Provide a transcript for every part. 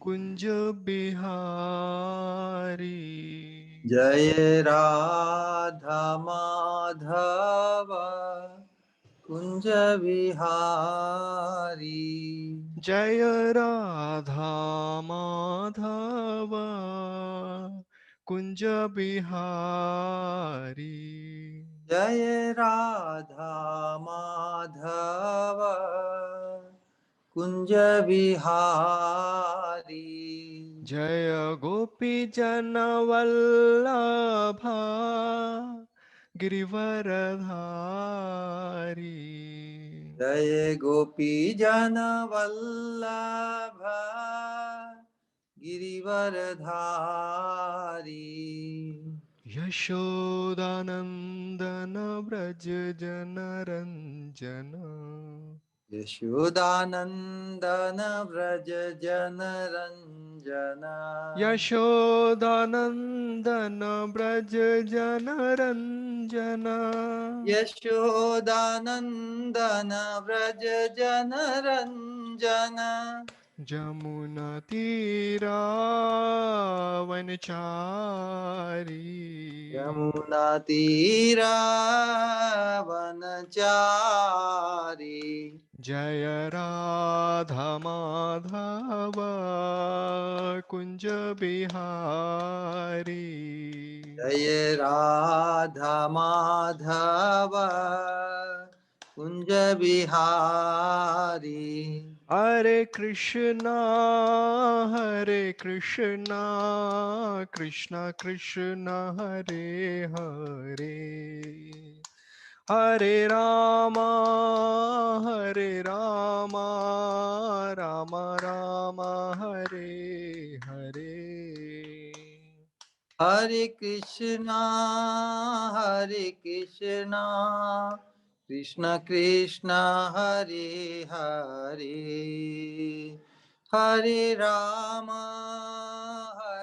कुंज बिहारी। जय राधा माधव कुंज बिहारी। जय राधा माधव कुंज बिहारी। जय राधा माधव कुंज बिहारी। जय गोपी जन वल्लभा गिरिवरधारी। जय गोपी जन वल्लभ गिरिवरधारी। यशोदानंदन व्रज जनरंजन। यशोदानंदन व्रज जनरंजन। यशोदानंदन व्रज जनरंजन। यशोदानंदन व्रज जनरंजन। जमुना तीरा वनचारी। यमुना तीरा वनचारी। जय राधा माधव कुंज बिहारी। जय राधा माधव कुंज बिहारी। हरे कृष्णा कृष्णा कृष्णा हरे हरे। हरे रामा राम राम हरे हरे। हरे कृष्णा कृष्ण कृष्ण हरे हरे। हरे राम राम राम हरे हरे। हरे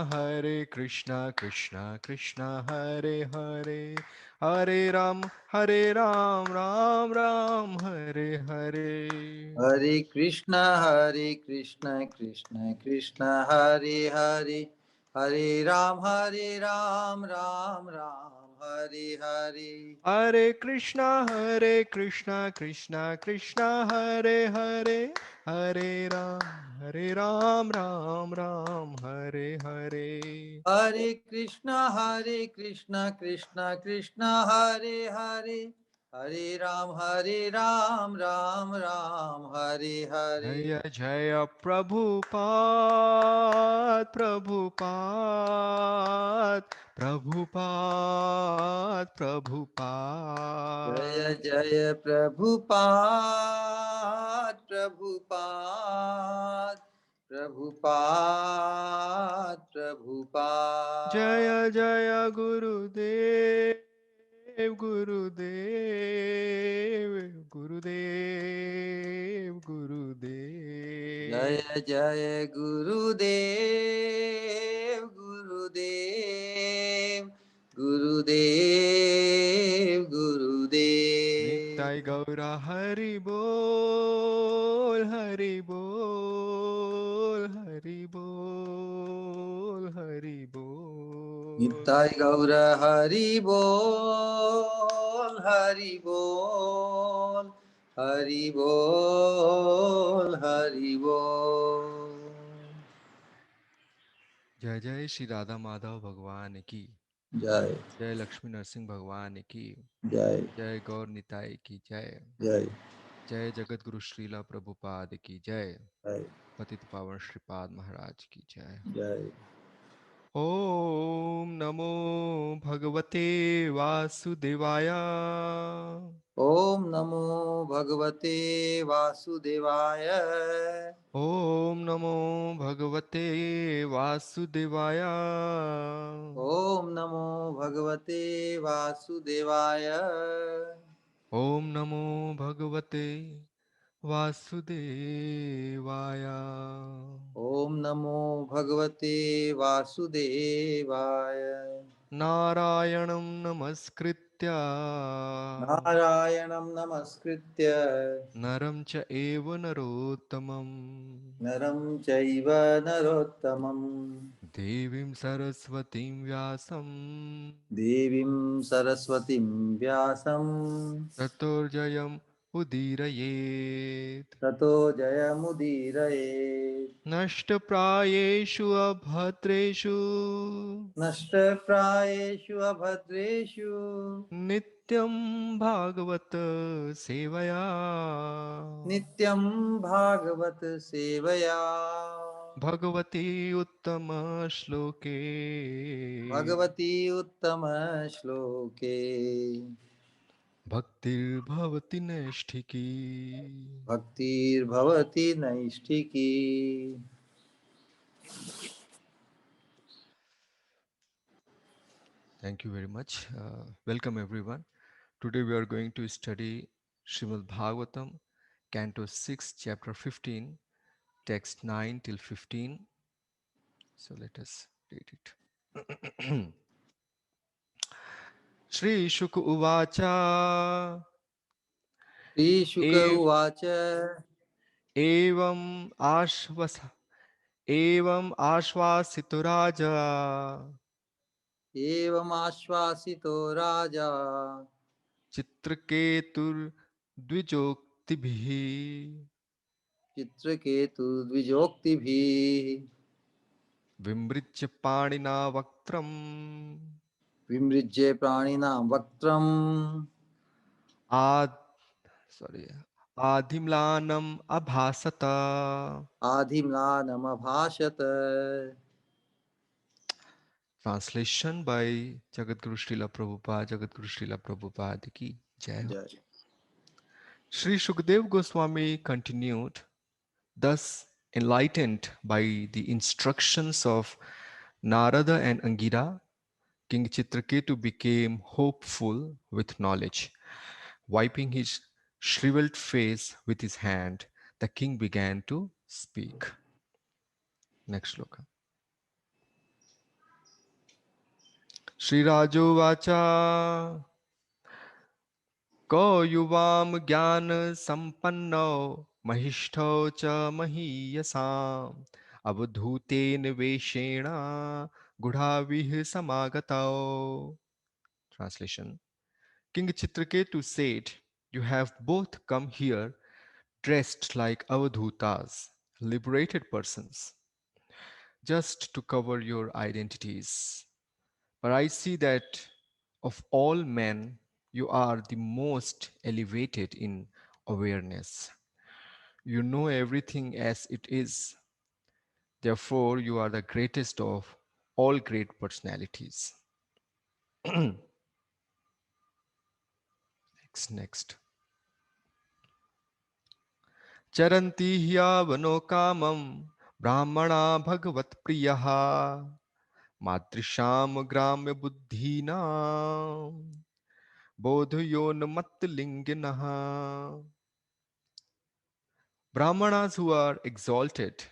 कृष्णा कृष्णा कृष्णा हरे हरे। हरे राम राम हरे हरे। हरे कृष्ण कृष्ण कृष्ण हरे हरे। हरे राम राम हरे हरे। हरे कृष्णा कृष्णा कृष्णा हरे हरे। हरे राम राम हरे हरे। हरे कृष्ण कृष्ण कृष्ण हरे हरे। हरे राम राम हरे हरे। जय जय जय प्रभुपाद। जय प्रभुपाद। जय जय गुरुदेव। जय जय गुरुदेव। नित्य गौरा हरि बोल। निताय गौर हरि बोल हरि बोल हरि बोल हरि बोल। जय जय श्री राधा माधव भगवान की। जय जय लक्ष्मी नरसिंह भगवान की। जय जय गौर निताई की जय। जय जय जगत गुरु श्रीला प्रभुपाद की जय। जय पतित पावन श्रीपाद महाराज की जय। जय। ओम नमो भगवते वासुदेवाय। ओम नमो भगवते वासुदेवाय। ओम नमो भगवते वासुदेवाय। ओम नमो भगवते वासुदेवाय। ओम नमो भगवते Vasudevaya. Om Namo Bhagavate Vasudevaya. Narayanam namaskritya Narayanam Namaskritya naram cha eva narottamam Naram Chaiva Narottamam devim saraswatim vyasam Devim Saraswatim Vyasam tatorjayam udirayet Tato Jayamudiraye nashtaprayeshu abhadreshu Nashtaprayeshu Abhadreshu nityam bhagavat sevaya Nityam Bhagavat Sevaya Bhagwati उत्तम श्लोके Bhagavati Uttama Shloke भक्तिर्भवति नैष्ठिकी. Bhaktir Bhavati Naishtiki. Thank you very much. Welcome everyone. Today we are going to study Srimad Bhagavatam, Canto 6, Chapter 15, text 9 till 15. So let us read it. Shri Shuk Uvacha Sri Shuka e- Uvacha Evam Ashvas Evam Ashvasito Raja Evam Ashvasito Raja चित्रकेतुर्द्विजोक्तिभिः Chitraketu Dvijokti विमृज्य पाणिना वक्त्रम् Vimrijje Pranina Vaktram आद् sorry आधिम्लानम् अभासत. Adhimlanamabhashata. Translation by Jagadguru Srila Prabhupada. Jagadguru Srila Prabhupada ki jai ho. Jai. Sri Shukdev Goswami continued, thus enlightened by the instructions of Narada and Angira, King Chitraketu became hopeful with knowledge. Wiping his shriveled face with his hand, the king began to speak. Next sloka. Shri Rajo Vacha Ko yuvam jnana sampanno mahishto cha mahiyasam avadhuten veshena gudhavih samagato. Translation. King Chitraketu said, you have both come here dressed like avadhutas, liberated persons, just to cover your identities. But I see that of all men, you are the most elevated in awareness. You know everything as it is. Therefore, you are the greatest of all great personalities. Next. चरन्ति ह्यावनो कामं ब्राह्मणा भगवत्प्रियः मातृशां ग्राम्यबुद्धीनां बोधयोन्मत्तलिङ्गिनः. Brahmanas who are exalted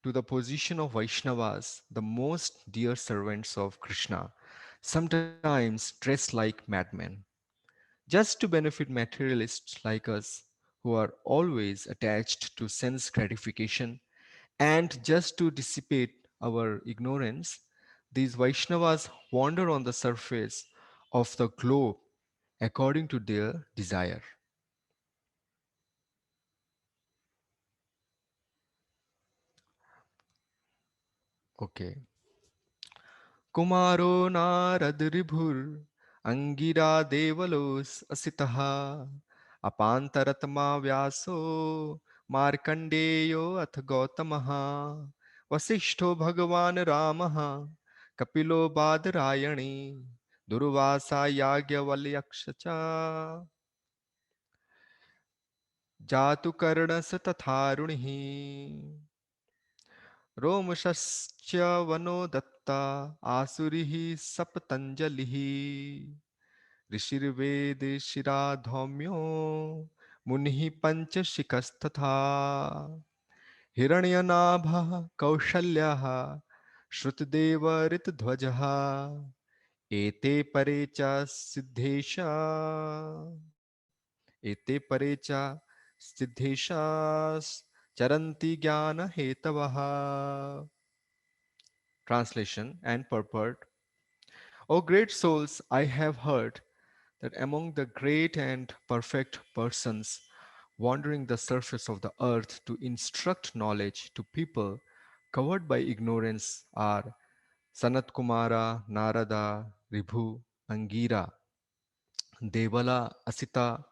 to the position of Vaishnavas, the most dear servants of Krishna, sometimes dress like madmen, just to benefit materialists like us who are always attached to sense gratification. And just to dissipate our ignorance, these Vaishnavas wander on the surface of the globe according to their desire. Okay. कुमारो नारदरिभुर् Angira देवलोस् असितः अपान्तरतमा व्यासो मार्कण्डेयो अथ गौतमः वसिष्ठो भगवान् रामः कपिलो बादरायणी दुर्वासा याज्ञवल्क्ष च जातु कर्णस तथारुणिः रोमशश्च वनो दत्ता आसुरिः सपतञ्जलिः ऋषिर्वेदशिरा धौम्यो मुनिः पञ्चशिखस्तथा हिरण्यनाभः कौशल्यः श्रुतदेवऋतध्वजः एते परे च सिद्धेशा एते परे च सिद्धेशास् चरन्ति ज्ञानहेतवः. Translation and purport. O great souls, I have heard that among the great and perfect persons wandering the surface of the earth to instruct knowledge to people covered by ignorance are Sanat Kumara, Narada, Ribhu, Angira, Devala, Asita,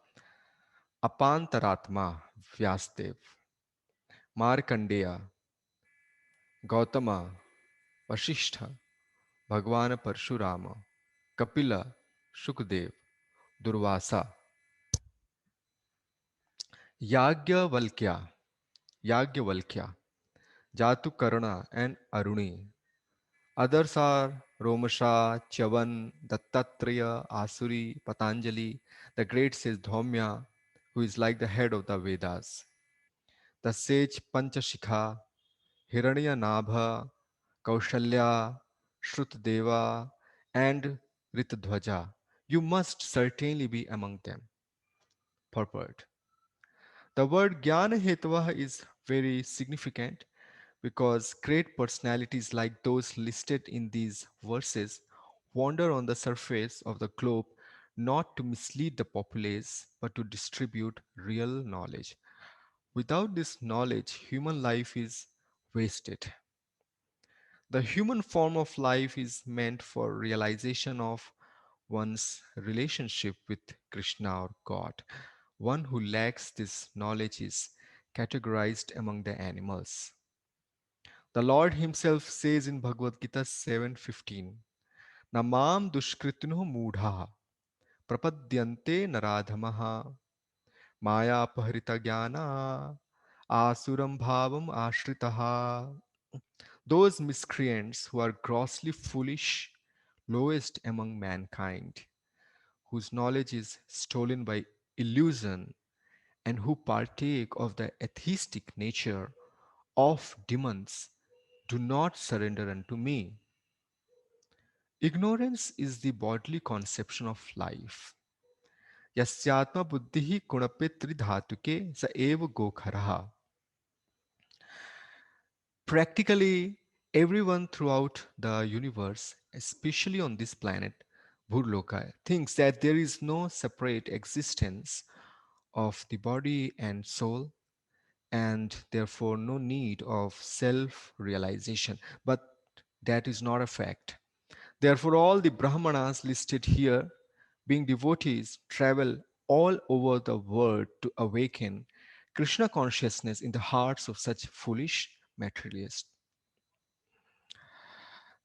Apantaratma, Vyasdev, Markandeya, Gautama, Vasishtha, Bhagwan Parshurama, Kapila, Shukdev, Durvasa, Yagyavalkya, Yagyavalkya, Jatukarna and Aruni. Others are Romasha, Chavan, Dattatreya, Asuri, Patanjali, the great sage Dhaumya, who is like the head of the Vedas. The sage Panchashikha, Hiranya Kaushalya, Shrutdeva, and Ritadhwaja. You must certainly be among them. Purport. The word Jnana Hetava is very significant because great personalities like those listed in these verses wander on the surface of the globe not to mislead the populace but to distribute real knowledge. Without this knowledge, human life is wasted. The human form of life is meant for realization of one's relationship with Krishna or God. One who lacks this knowledge is categorized among the animals. The Lord Himself says in Bhagavad Gita 7:15, Namam dushkritino mudha prapadyante naradhamaha maya paharita jnana asuram bhavam ashritaha. Those miscreants who are grossly foolish, lowest among mankind, whose knowledge is stolen by illusion, and who partake of the atheistic nature of demons, do not surrender unto me. Ignorance is the bodily conception of life. Yasyatma buddhihi kunape tridhatuke sa eva gokharaha. Practically, everyone throughout the universe, especially on this planet, Burloka, thinks that there is no separate existence of the body and soul, and therefore no need of self realization. But that is not a fact. Therefore, all the Brahmanas listed here, being devotees, travel all over the world to awaken Krishna consciousness in the hearts of such foolish materialists.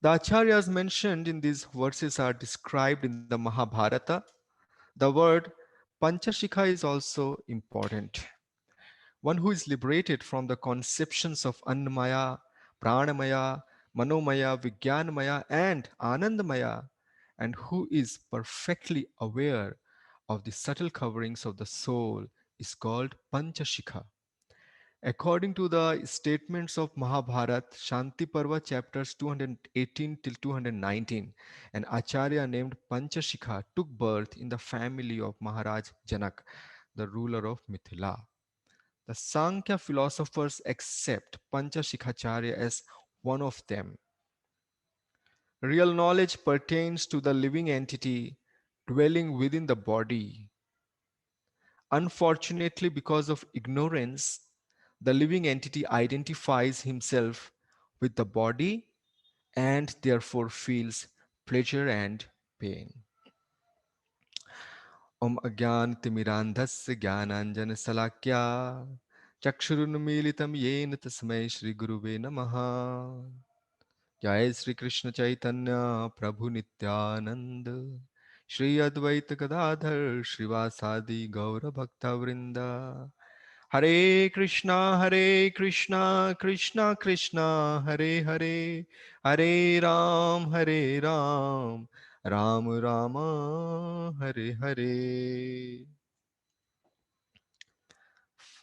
The acharyas mentioned in these verses are described in the Mahabharata. The word Panchashikha is also important. One who is liberated from the conceptions of Annamaya, Pranamaya, Manomaya, Vijnanamaya, and Anandamaya, and who is perfectly aware of the subtle coverings of the soul is called Panchashikha. According to the statements of Mahabharat, Shanti Parva chapters 218 till 219, an acharya named Panchashikha took birth in the family of Maharaj Janak, the ruler of Mithila. The Sankhya philosophers accept Panchashikhacharya as one of them. Real knowledge pertains to the living entity dwelling within the body. Unfortunately, because of ignorance, the living entity identifies himself with the body and therefore feels pleasure and pain. Om Agyanatimirandhasya Jnananjana Salakya Chakshurunmilitam Yena Tasmai Shri Guruve Namaha. जय श्री कृष्ण चैतन्य प्रभु नित्यानंद श्री अद्वैत गदाधर श्रीवासादि गौर भक्त वृंद हरे Krishna Krishna Krishna Hare Hare Hare Ram Ram Ram Hare Hare.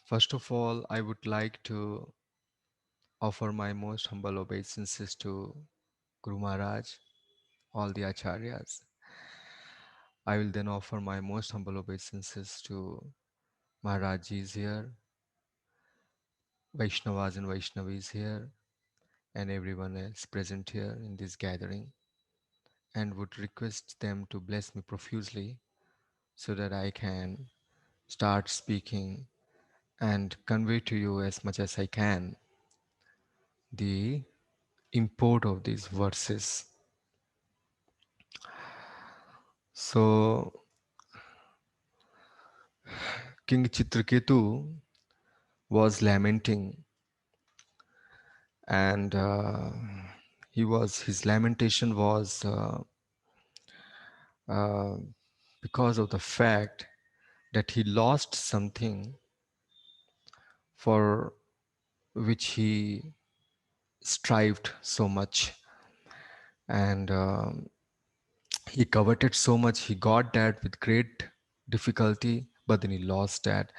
First of all, I would like to offer my most humble obeisances to Guru Maharaj, all the acharyas. I will then offer my most humble obeisances to Maharajis here, Vaishnavas and Vaishnavis here, and everyone else present here in this gathering, and would request them to bless me profusely so that I can start speaking and convey to you as much as I can the import of these verses. So, King Chitraketu was lamenting, and his lamentation was uh, because of the fact that he lost something for which he strived so much, and he coveted so much. He got that with great difficulty, but then he lost that.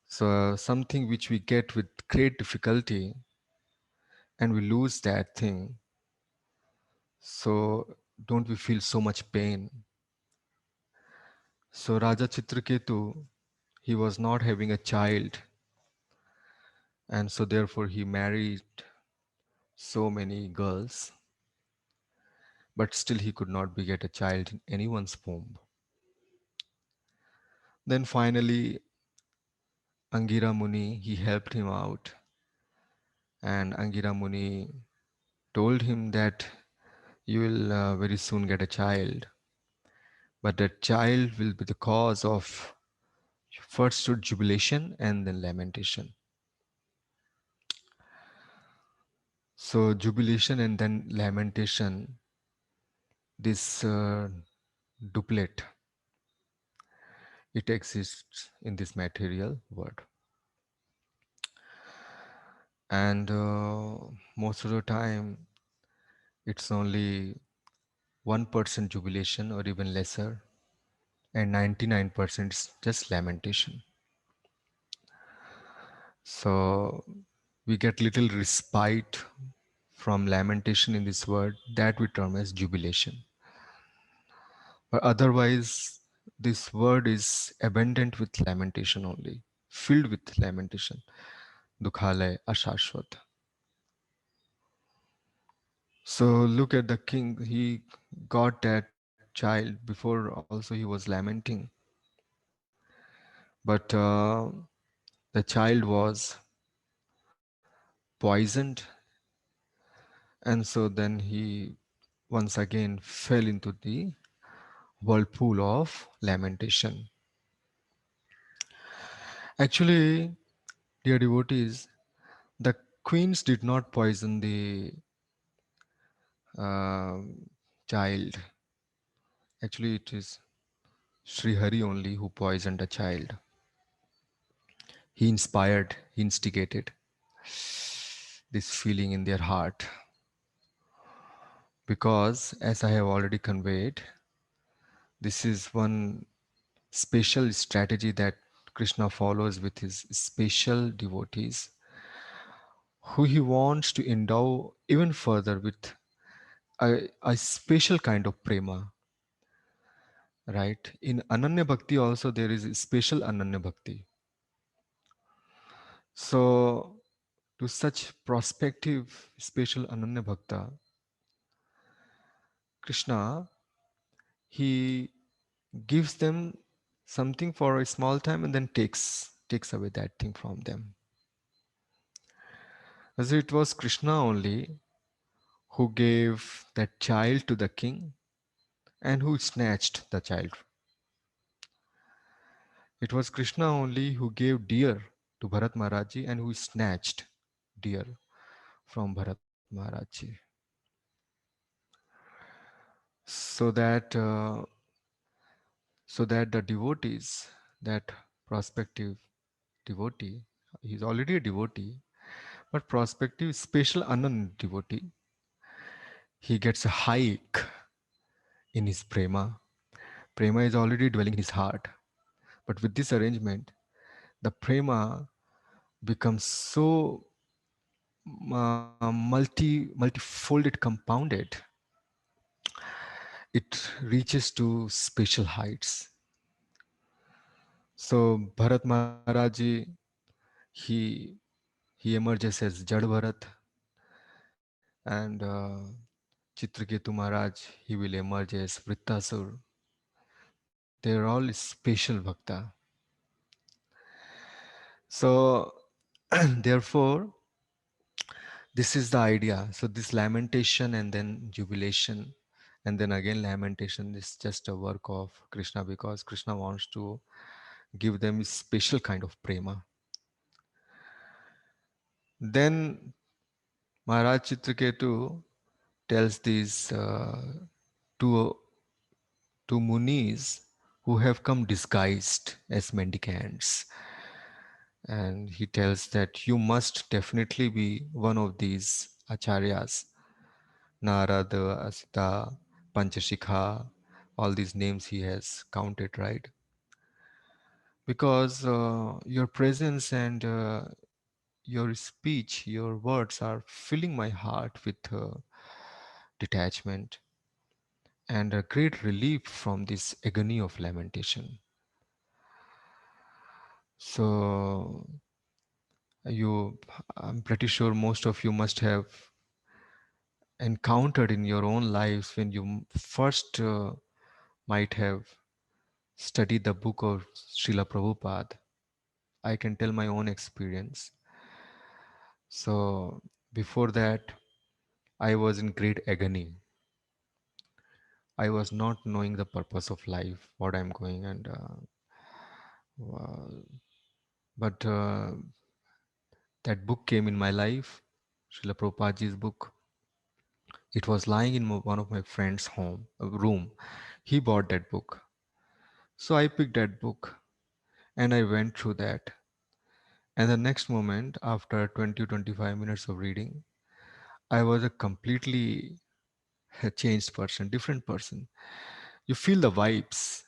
So something which we get with great difficulty and we lose that thing, so don't we feel so much pain? So Raja Chitraketu, he was not having a child, and so therefore he married so many girls, but still he could not beget a child in anyone's womb. Then finally Angira Muni, he helped him out, and Angira Muni told him that you will very soon get a child, but that child will be the cause of first jubilation and then lamentation. So jubilation and then lamentation, this duplet, it exists in this material world, and most of the time it's only 1% jubilation or even lesser, and 99% is just lamentation. So we get little respite from lamentation in this word that we term as jubilation. But otherwise, this word is abundant with lamentation only, filled with lamentation. Dukhalay Ashashvat. So look at the king, he got that child. Before also he was lamenting, but the child was poisoned, and so then he once again fell into the whirlpool of lamentation. Actually, dear devotees, the queens did not poison the child. Actually, it is Sri Hari only who poisoned a child. He inspired, he instigated this feeling in their heart. Because, as I have already conveyed, this is one special strategy that Krishna follows with his special devotees, who he wants to endow even further with a special kind of prema, right? In Ananya Bhakti also there is a special Ananya Bhakti. So to such prospective special Ananya Bhakta, Krishna, he gives them something for a small time and then takes away that thing from them. As it was Krishna only who gave that child to the king and who snatched the child. It was Krishna only who gave deer to Bharat Maharaj and who snatched deer from Bharat Maharaj, so that the devotees, that prospective devotee, he's already a devotee, but prospective special Anand devotee, he gets a hike in his prema. Prema is already dwelling in his heart, but with this arrangement, the prema becomes so multifolded, compounded. It reaches to spatial heights. So Bharat Maharaji, he he emerges as Jad Bharat, and Chitraketu Maharaj, he will emerge as Vrittasur. They are all spatial bhakta. So therefore, this is the idea. So this lamentation and then jubilation, and then again lamentation is just a work of Krishna, because Krishna wants to give them a special kind of prema. Then Maharaj Chitraketu tells these two two munis who have come disguised as mendicants, and he tells that you must definitely be one of these acharyas, Narada, Asita, Panchashikha, all these names he has counted, right? Because your presence and your speech, your words are filling my heart with detachment and a great relief from this agony of lamentation. So you, I'm pretty sure most of you must have encountered in your own lives when you first might have studied the book of Srila Prabhupada. I can tell my own experience. So before that, I was in great agony. I was not knowing the purpose of life, what I'm going, and uh, but that book came in my life, Srila Prabhupadaji's book. It was lying in one of my friend's home room. He bought that book, so I picked that book and I went through that. And the next moment, after 20 25 minutes of reading, I was a completely changed person, different person. You feel the vibes.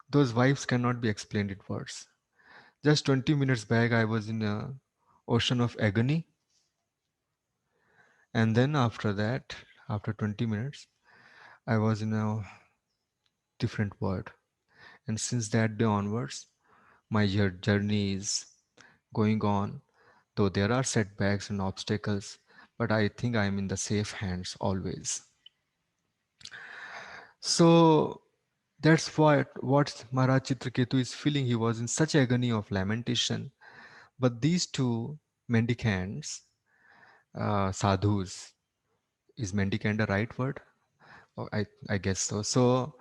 Those vibes cannot be explained in words. Just 20 minutes back, I was in a ocean of agony, and then after that, after 20 minutes, I was in a different world. And since that day onwards, my journey is going on, though there are setbacks and obstacles, but I think I am in the safe hands always. So that's what Maharaj Chitraketu is feeling. He was in such agony of lamentation. But these two mendicants, sadhus, is mendicant the right word? Oh, I guess so. So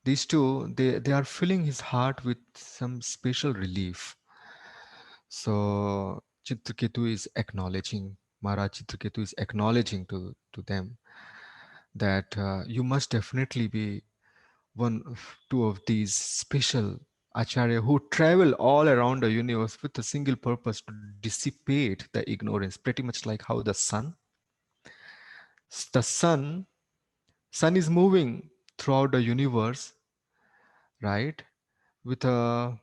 these two, they are filling his heart with some special relief. So Chitraketu is acknowledging, Maharaj Chitraketu is acknowledging to them that you must definitely be two of these special acharya who travel all around the universe with a single purpose to dissipate the ignorance, pretty much like how the sun is moving throughout the universe, right, with a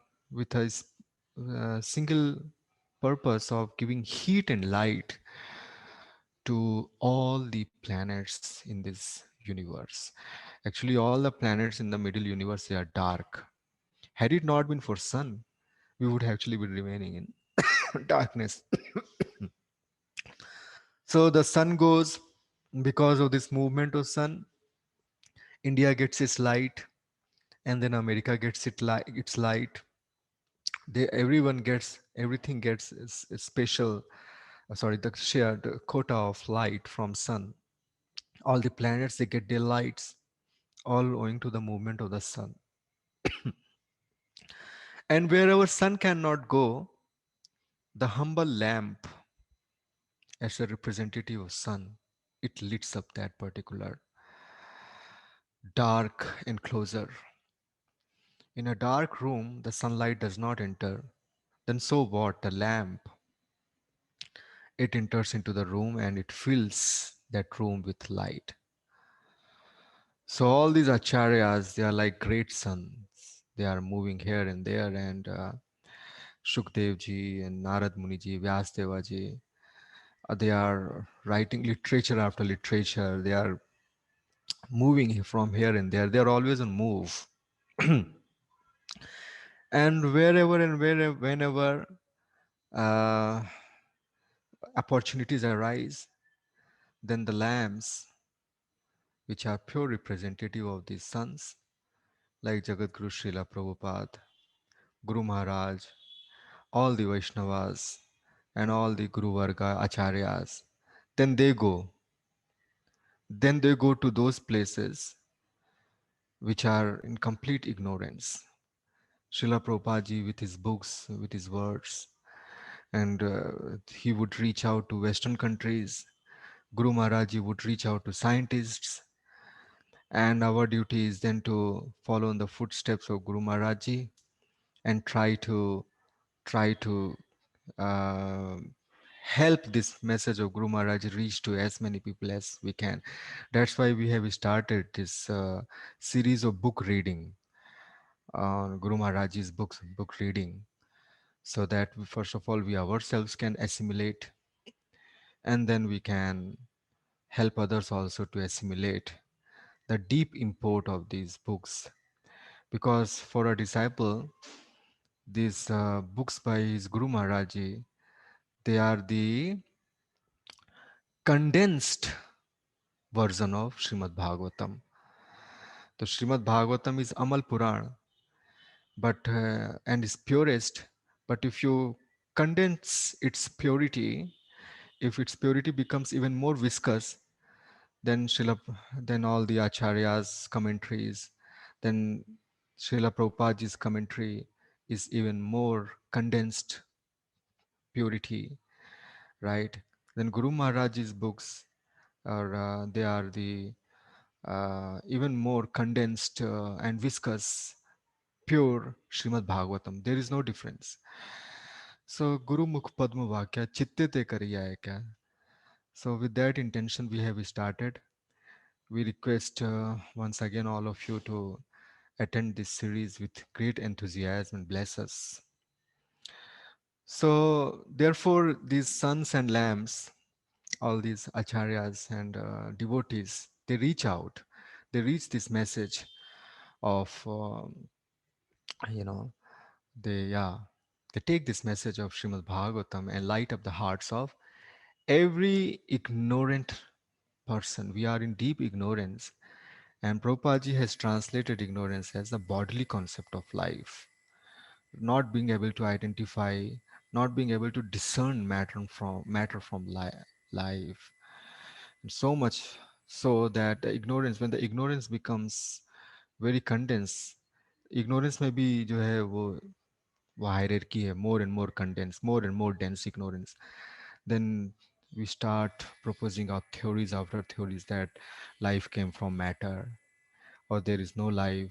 single purpose of giving heat and light to all the planets in this universe. Actually, all the planets in the middle universe, they are dark. Had it not been for sun, we would actually be remaining in darkness. So the sun goes, because of this movement of sun, India gets its light, and then America gets its light. Everyone gets, everything gets a special, sorry, the shared quota of light from sun. All the planets, they get their lights, all owing to the movement of the sun. And wherever sun cannot go, the humble lamp, as a representative of sun, it lights up that particular dark enclosure. In a dark room, the sunlight does not enter. Then so what? The lamp, it enters into the room and it fills that room with light. So all these acharyas, they are like great suns. They are moving here and there, and Shukdev ji and Narad Muni ji, Vyasdeva ji. They are writing literature after literature. They are moving from here and there. They are always on move. And wherever and wherever, whenever uh, opportunities arise, then the lambs, which are pure representative of these sons, like Jagadguru Srila Prabhupada, Guru Maharaj, all the Vaishnavas, and all the Guru Varga Acharyas, then they go to those places which are in complete ignorance. Srila Prabhupada ji with his books, with his words, and he would reach out to Western countries. Guru Maharaj ji would reach out to scientists, and our duty is then to follow in the footsteps of Guru Maharaj ji and try to uh, help this message of Guru Maharaj reach to as many people as we can. That's why we have started this series of book reading on Guru Maharaj's books, book reading, so that first of all we ourselves can assimilate, and then we can help others also to assimilate the deep import of these books. Because for a disciple, these books by his Guru Maharaji, they are the condensed version of Srimad Bhagavatam. The Srimad Bhagavatam is Amal Puran, but and is purest. But if you condense its purity, if its purity becomes even more viscous, then then all the acharyas commentaries, then Srila Prabhupada's commentary is even more condensed purity, right? Then Guru Maharaj's books are they are the even more condensed and viscous, pure Srimad Bhagavatam. There is no difference. So Guru Mukh Padma Vakya Chitte Te Kariya Hai Kya. So with that intention we have started. We request once again all of you to attend this series with great enthusiasm and bless us. So, therefore, these sons and lambs, all these acharyas and devotees, they reach out, they reach this message of, you know, yeah, they take this message of Srimad Bhagavatam and light up the hearts of every ignorant person. We are in deep ignorance, and Prabhupada has translated ignorance as the bodily concept of life, not being able to identify, not being able to discern matter from life, and so much so that the ignorance, when the ignorance becomes very condensed, ignorance में भी जो है वो hierarchy है, more and more condensed, more and more dense ignorance, then we start proposing our theories after theories that life came from matter, or there is no life,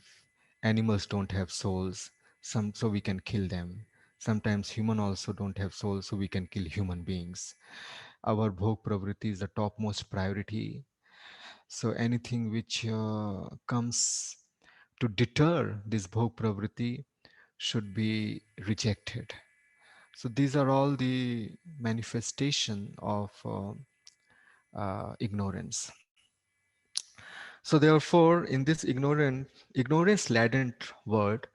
animals don't have souls, so we can kill them. Sometimes human also don't have souls, so we can kill human beings. Our bhog pravriti is the topmost priority. So anything which comes to deter this bhog pravriti should be rejected. So these are all the manifestation of ignorance. So therefore, in this ignorance-laden world,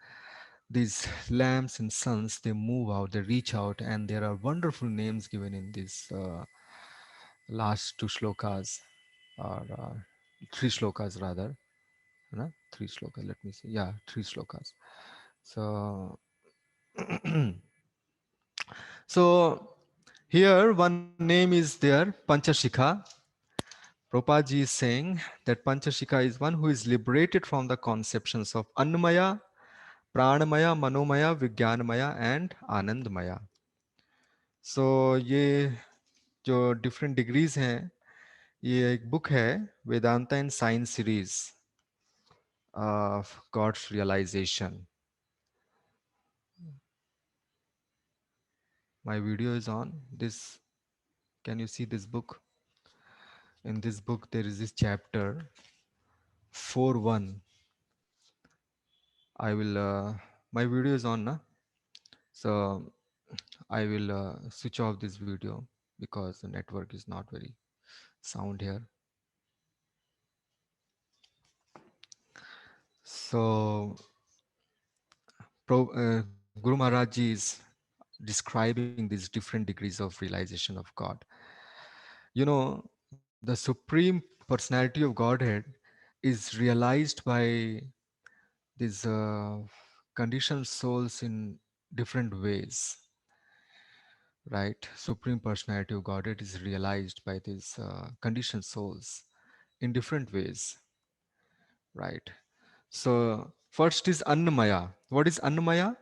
these lambs and sons, they move out, they reach out, and there are wonderful names given in these last two shlokas, or three shlokas rather. No? Three shlokas. Let me see. Yeah, three shlokas. So, so here one name is there, Panchashikha. Prabhupada ji is saying that Panchashikha is one who is liberated from the conceptions of Annamaya, Pranamaya, Manomaya, Vijnanamaya and Anandmaya. So ये जो different degrees हैं, ये एक book है Vedanta and Science series of God's realization. My video is on this. Can you see this book? In this book, there is this chapter 4.1. I will. My video is on, na? So. I will switch off this video because the network is not very sound here. So, Guru Maharaj Ji is describing these different degrees of realization of God. You know, the supreme personality of Godhead is realized by these conditioned souls in different ways, right? Supreme personality of Godhead is realized by these conditioned souls in different ways, right? So, first is Annamaya. What is Annamaya?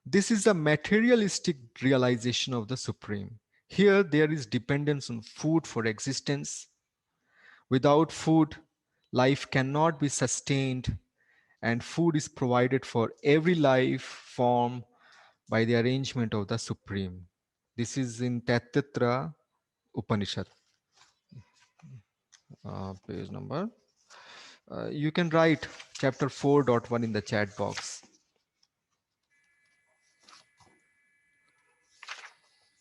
This is a materialistic realization of the Supreme. Here, there is dependence on food for existence. Without food, life cannot be sustained, and food is provided for every life form by the arrangement of the Supreme. This is in Tattatra Upanishad, page number. You can write chapter 4.1 in the chat box,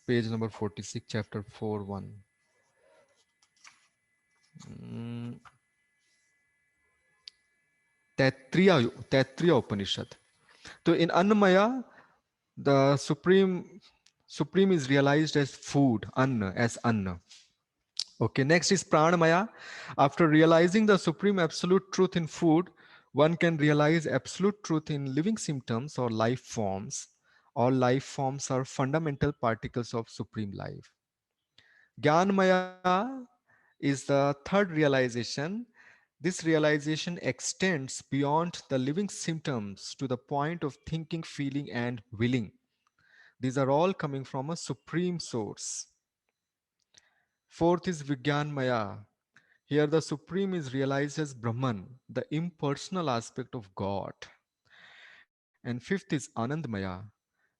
page number 46, chapter 4.1. Mm, Taittiriya Upanishad. So in Annamaya, the supreme is realized as food, Anna, as Anna. Okay, next is Pranamaya. After realizing the supreme absolute truth in food, one can realize absolute truth in living symptoms or life forms. All life forms are fundamental particles of supreme life. Gyanmaya is the third realization. This realization extends beyond the living symptoms to the point of thinking, feeling, and willing. These are all coming from a supreme source. Fourth is Vigyanmaya. Here, the Supreme is realized as Brahman, the impersonal aspect of God. And fifth is Anandmaya,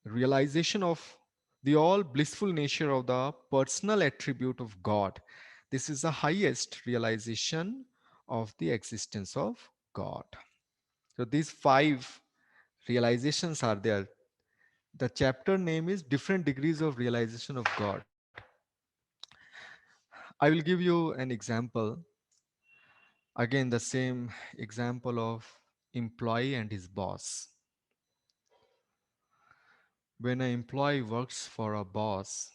realization of the all blissful nature of the personal attribute of God. This is the highest realization of the existence of God. So, these five realizations are there. The chapter name is Different Degrees of Realization of God. I will give you an example. Again, the same example of employee and his boss. When an employee works for a boss,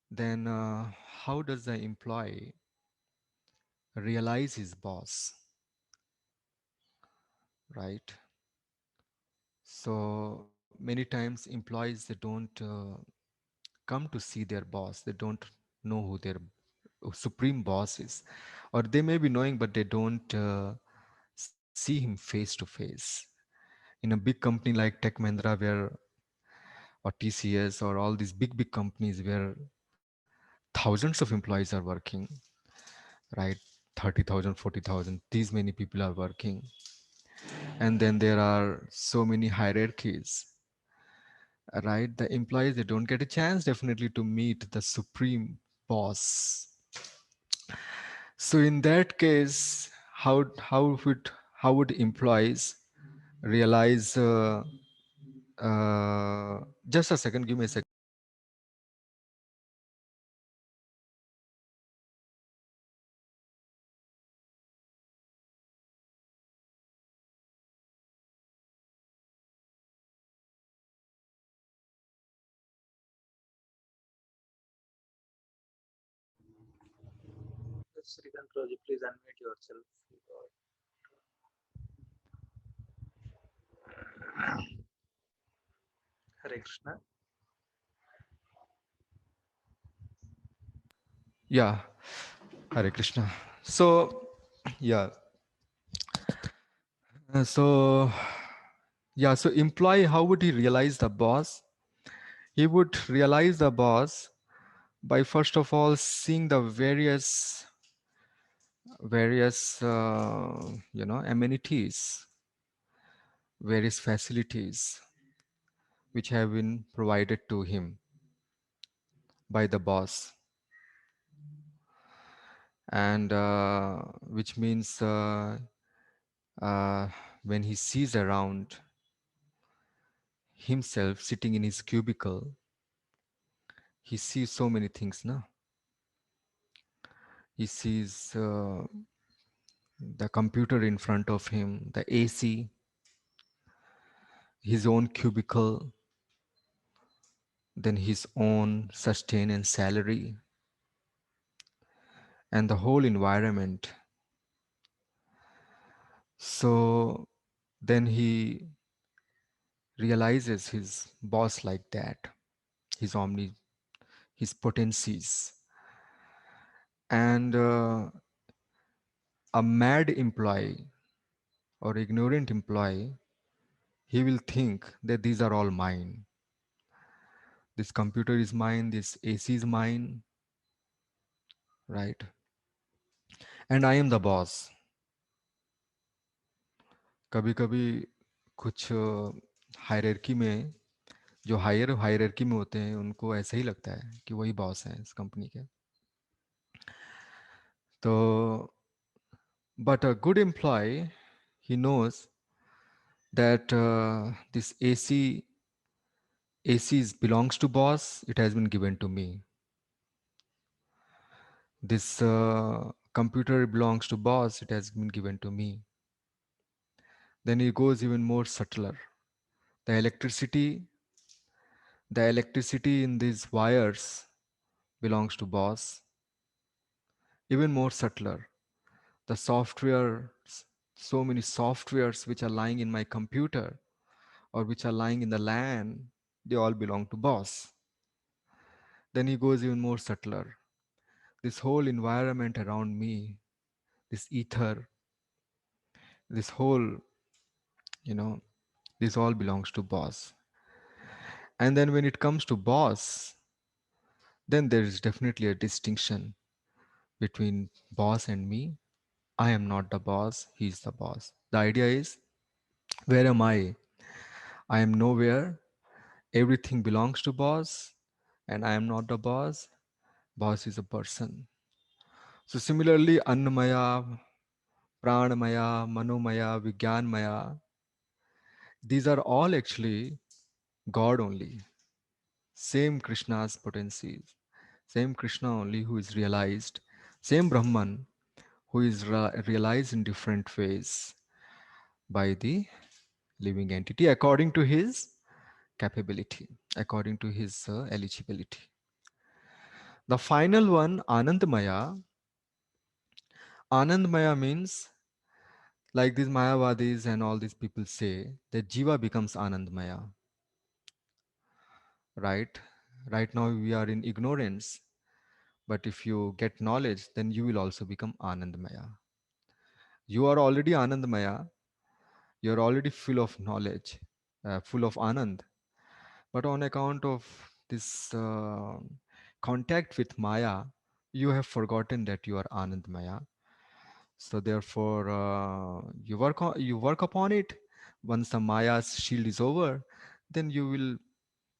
then how does the employee realize his boss, right? So many times employees they don't come to see their boss. They don't know who their supreme boss is, or they may be knowing, but they don't see him face to face. In a big company like Tech Mahindra, where or TCS or all these big companies where thousands of employees are working, right? 30,000, 40,000, these many people are working. And then there are so many hierarchies, right? The employees, they don't get a chance definitely to meet the supreme boss. So in that case, how would employees realize? Just a second, give me a second. Srikanth Roji, please unmute yourself. Hare Krishna. Yeah, Hare Krishna. So, yeah, so yeah, so employee, how would he realize the boss? He would realize the boss by first of all seeing the various amenities, various facilities which have been provided to him by the boss, and which means uh, when he sees around, himself sitting in his cubicle, he sees so many things. No, he sees the computer in front of him, the AC, his own cubicle, then his own sustain and salary, and the whole environment. So then he realizes his boss like that, his omni, his potencies, and a mad employee or ignorant employee, he will think that these are all mine. This computer is mine, this AC is mine, right? And I am the boss. कभी कभी कुछ hierarchy में, जो higher hierarchy में होते हैं उनको ऐसा ही लगता है कि वही बॉस हैं इस कंपनी के. तो but a good employee, he knows that this belongs to boss. It has been given to me. This computer belongs to boss. It has been given to me. Then it goes even more subtler. The electricity, the electricity in these wires belongs to boss. Even more subtler. The software, so many softwares which are lying in my computer or which are lying in the LAN, they all belong to boss. Then he goes even more subtler. This whole environment around me, this ether, this whole, you know, this all belongs to boss. And then when it comes to boss, then there is definitely a distinction between boss and me. I am not the boss, he's the boss. The idea is, where am I? I am nowhere. Everything belongs to boss, and I am not the boss. Boss is a person. So similarly, Annamaya, Pranamaya, Manomaya, Vigyanmaya, these are all actually God only. Same Krishna's potencies. Same Krishna only who is realized. Same Brahman who is realized in different ways by the living entity according to his capability, according to his eligibility. The final one, Anandmaya. Anandmaya means, like these Mayavadis and all these people say, that Jiva becomes Anandmaya, right? Right now we are in ignorance, but if you get knowledge, then you will also become Anandmaya. You are already Anandmaya, you are already full of knowledge, full of Anand, but on account of this contact with Maya, you have forgotten that you are Anandmaya. So therefore, you work upon it. Once the Maya's shield is over, then you will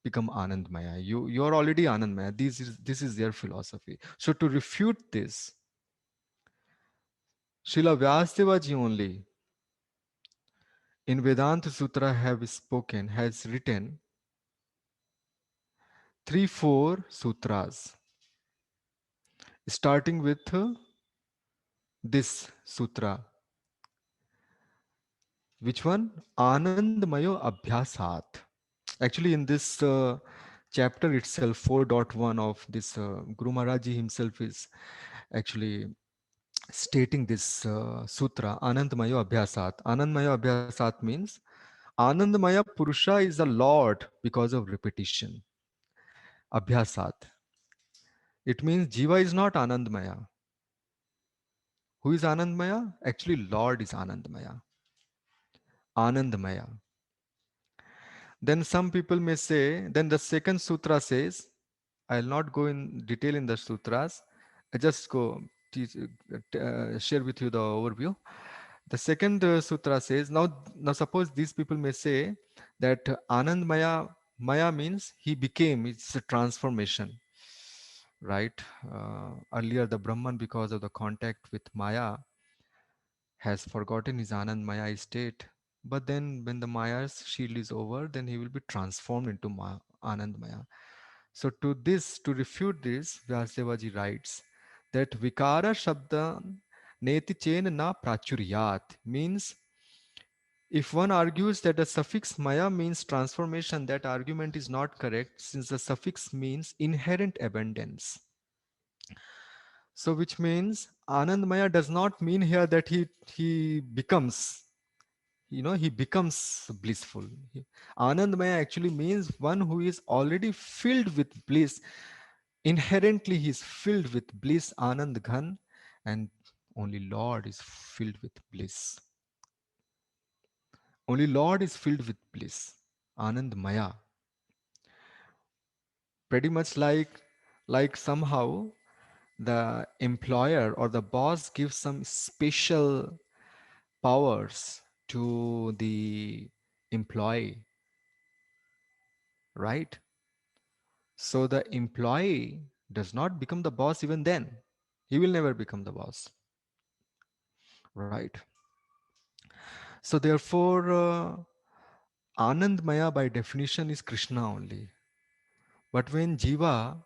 become Anandmaya. You are already Anandmaya. This is their philosophy. So to refute this, Srila Vyasdeva ji only in Vedanta Sutra has written 3 4 sutras, starting with this sutra. Which one? Anandmayo Abhyasat. Actually, in this chapter itself, 4.1 of this, Guru Maharaji himself is actually stating this sutra, Anandmayo Abhyasat. Anandmayo Abhyasat means Anandmaya Purusha is a Lord because of repetition. Abhyasat. It means Jiva is not Anandmaya. Who is Anandmaya? Actually, Lord is Anandmaya. Anandmaya. Then some people may say, then the second sutra says, I'll not go in detail in the sutras. I just share with you the overview. The second sutra says, now suppose these people may say that Anand Maya means he became, it's a transformation, right? Earlier the Brahman, because of the contact with Maya, has forgotten his Anand Maya state. But then when the Maya's shield is over, then he will be transformed into Anandmaya. So to refute this, Vyasadevaji writes that Vikara Shabda Neti Chen na Prachuryat means if one argues that the suffix Maya means transformation, that argument is not correct since the suffix means inherent abundance. So which means Anandmaya does not mean here that he becomes, he becomes blissful. Anandmaya actually means one who is already filled with bliss. Inherently he is filled with bliss, Anand Ghan, and only Lord is filled with bliss. Only Lord is filled with bliss, Anandmaya. Pretty much like somehow the employer or the boss gives some special powers to the employee, right? So the employee does not become the boss even then. He will never become the boss, right? So therefore, Anandmaya by definition is Krishna only. But when Jiva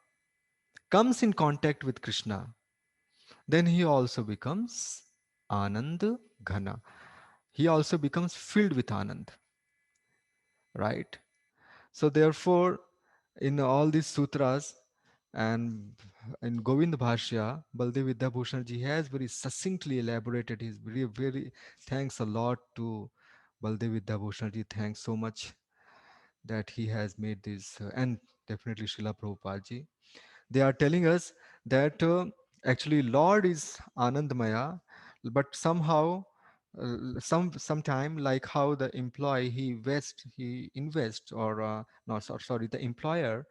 comes in contact with Krishna, then he also becomes Anand Ghana. He also becomes filled with Anand, right? So therefore, in all these sutras and in Govind Bhashya, Baldev Vidyabhushan ji has very succinctly elaborated. He's very thanks a lot to Baldev Vidyabhushan ji. Thanks so much that he has made this, and definitely Srila Prabhupada ji. They are telling us that actually Lord is Anandmaya, but somehow sometime like how the employee he invest or no sorry, the employer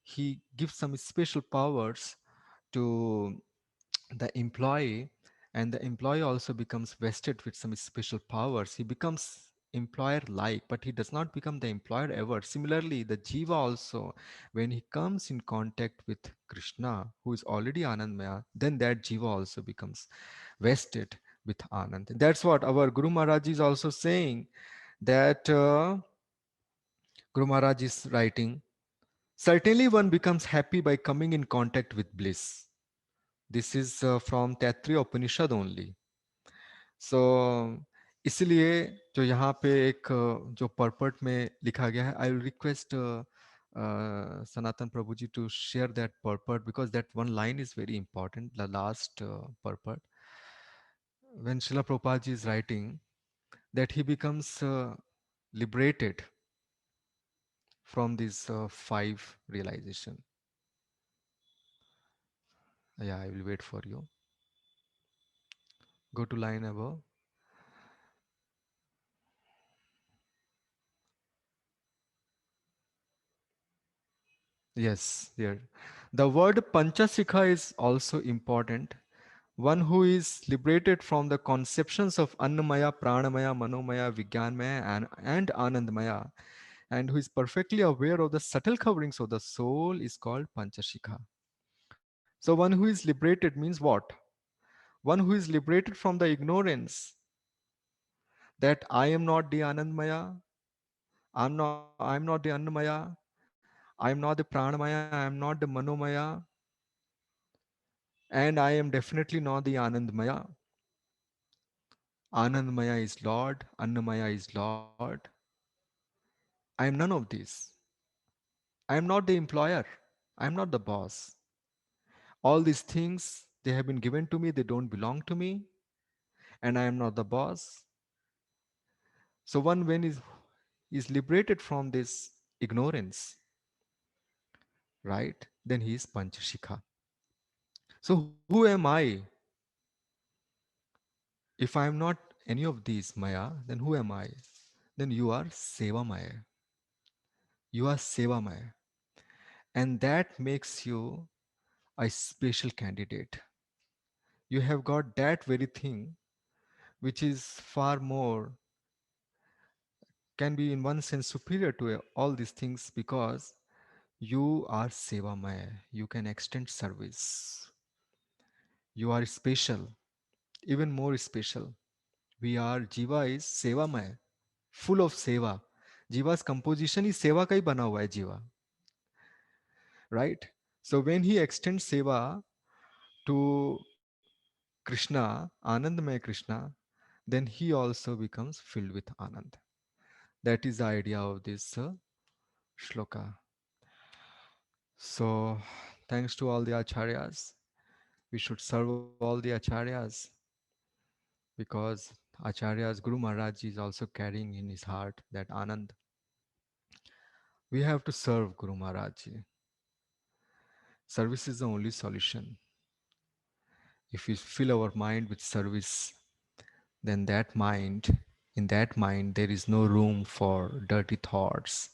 he gives some special powers to the employee, and the employee also becomes vested with some special powers. He becomes employer like, but he does not become the employer ever. Similarly, the jiva also, when he comes in contact with Krishna, who is already Anandmaya, then that jiva also becomes vested with Anand. That's what our Guru Maharaj is also saying, that Guru Maharaj is writing, certainly one becomes happy by coming in contact with bliss. This is from Taittiriya Upanishad only. So इसलिए जो यहाँ पे एक जो purport में लिखा गया है, I will request Sanatan Prabhuji to share that purport, because that one line is very important, the last purport. When Srila Prabhupada ji is writing that he becomes liberated from these five realization. Yeah, I will wait for you. Go to line above. Yes, there. The word Panchasikha is also important. One who is liberated from the conceptions of Annamaya, Pranamaya, Manomaya, Vijnanmaya, and Anandmaya, and who is perfectly aware of the subtle coverings of the soul is called Panchashikha. So one who is liberated means what? One who is liberated from the ignorance that I am not the Anandmaya, I'm not the Annamaya, I am not the Pranamaya, I am not the Manomaya, and I am definitely not the Anandmaya. Anandmaya is Lord, Annamaya is Lord. I am none of these. I am not the employer. I am not the boss. All these things, they have been given to me, they don't belong to me, and I am not the boss. So one when is liberated from this ignorance, right? Then he is Panchashikha. So who am I? If I am not any of these Maya, then who am I? Then you are Seva Maya. You are Seva Maya. And that makes you a special candidate. You have got that very thing which is far more, can be in one sense superior to all these things, because you are Sevamaya. You can extend service. You are special, even more special. We are Jiva is Sevamaya. full of seva. Jiva's composition is seva ka hi bana hua hai jiva, right? So when he extends seva to Krishna, Anandamaya Krishna, then he also becomes filled with Anand. That is the idea of this shloka. So, thanks to all the acharyas. We should serve all the acharyas because acharyas, Guru Maharaj is also carrying in his heart that Anand. We have to serve Guru Maharaj. Service is the only solution. If we fill our mind with service, then in that mind, there is no room for dirty thoughts.